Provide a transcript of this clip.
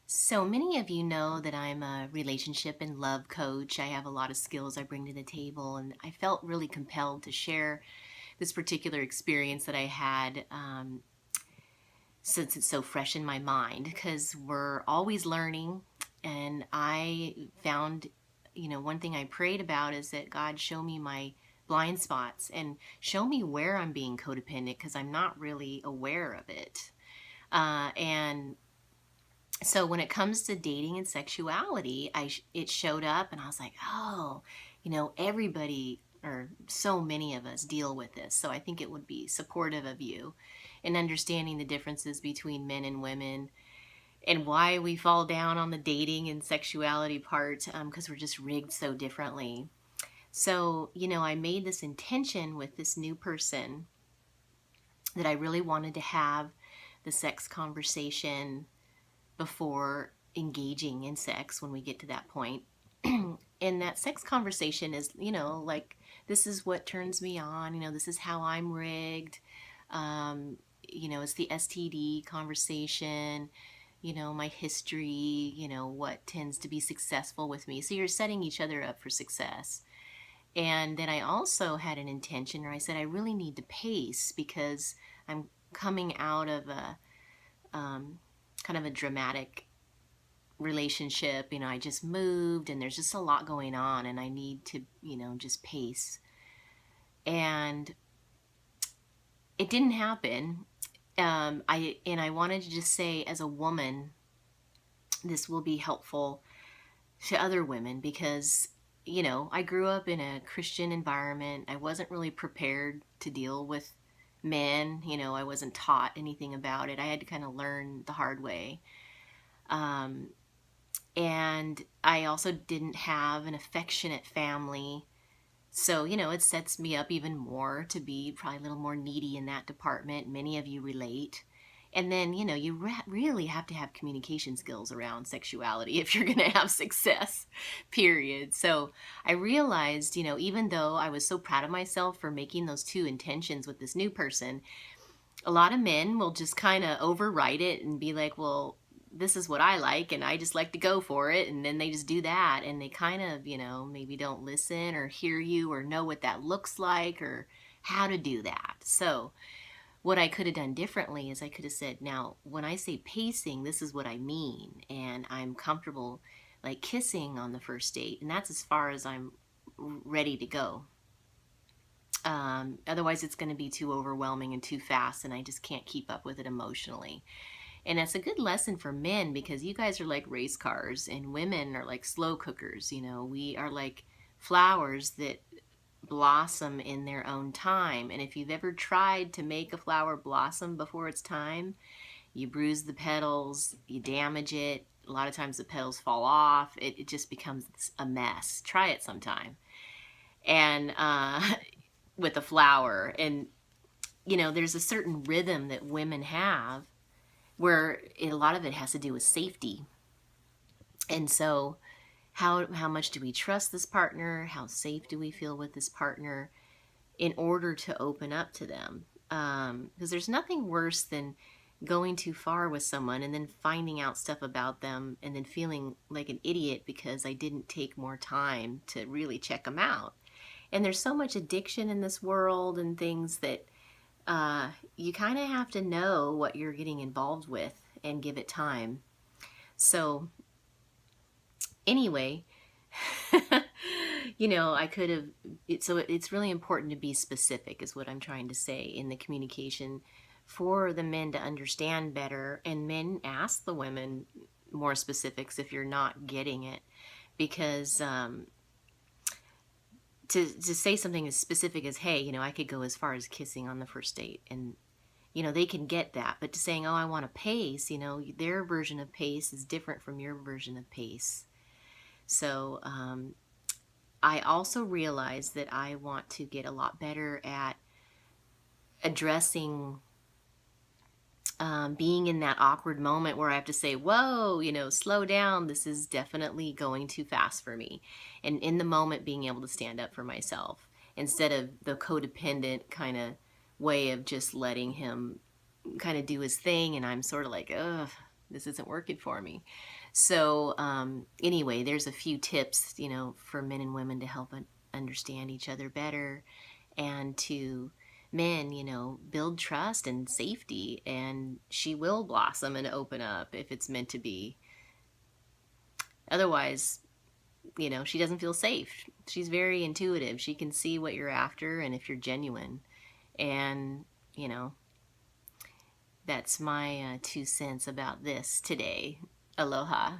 So many of you know that I'm a relationship and love coach. I have a lot of skills I bring to the table, and I felt really compelled to share this particular experience that I had since it's so fresh in my mind because we're always learning. And I found, one thing I prayed about is that God show me my blind spots and show me where I'm being codependent because I'm not really aware of it. And so when it comes to dating and sexuality, it showed up, and I was like, oh, everybody or so many of us deal with this. So I think it would be supportive of you in understanding the differences between men and women and why we fall down on the dating and sexuality part, because we're just rigged so differently. So, I made this intention with this new person that I really wanted to have the sex conversation before engaging in sex when we get to that point. And that sex conversation is, like, this is what turns me on, this is how I'm rigged. It's the STD conversation, my history, what tends to be successful with me. So you're setting each other up for success. And then I also had an intention where I said, I really need to pace because I'm coming out of a kind of a dramatic relationship. I just moved and there's just a lot going on and I need to, just pace. And it didn't happen. I wanted to just say, as a woman, this will be helpful to other women because, I grew up in a Christian environment. I wasn't really prepared to deal with men. I wasn't taught anything about it. I had to kind of learn the hard way. Um, and I also didn't have an affectionate family. So, it sets me up even more to be probably a little more needy in that department. Many of you relate. And then, you really have to have communication skills around sexuality if you're going to have success, period. So I realized, even though I was so proud of myself for making those two intentions with this new person, a lot of men will just kind of overwrite it and be like, well, this is what I like and I just like to go for it. And then they just do that and they kind of, maybe don't listen or hear you or know what that looks like or how to do that. So what I could have done differently is I could have said, now, when I say pacing, this is what I mean. And I'm comfortable like kissing on the first date. And that's as far as I'm ready to go. Otherwise, it's going to be too overwhelming and too fast, and I just can't keep up with it emotionally. And that's a good lesson for men because you guys are like race cars, and women are like slow cookers. We are like flowers that blossom in their own time. And if you've ever tried to make a flower blossom before it's time, you bruise the petals, you damage it. A lot of times the petals fall off. It just becomes a mess. Try it sometime. And with a flower. And, there's a certain rhythm that women have where a lot of it has to do with safety. And so, how much do we trust this partner? How safe do we feel with this partner in order to open up to them? Because there's nothing worse than going too far with someone and then finding out stuff about them and then feeling like an idiot because I didn't take more time to really check them out. And there's so much addiction in this world and things that you kind of have to know what you're getting involved with and give it time. So anyway, I could have, so it's really important to be specific is what I'm trying to say in the communication for the men to understand better, and men ask the women more specifics if you're not getting it, because to say something as specific as, hey, I could go as far as kissing on the first date, and they can get that, but to saying, oh, I want to pace, their version of pace is different from your version of pace. So I also realized that I want to get a lot better at addressing being in that awkward moment where I have to say, whoa, slow down. This is definitely going too fast for me. And in the moment, being able to stand up for myself instead of the codependent kind of way of just letting him kind of do his thing. And I'm sort of like, ugh, this isn't working for me. So anyway, there's a few tips, for men and women to help understand each other better, and to men, build trust and safety, and she will blossom and open up if it's meant to be. Otherwise, she doesn't feel safe. She's very intuitive. She can see what you're after and if you're genuine. And, that's my 2 cents about this today. Aloha.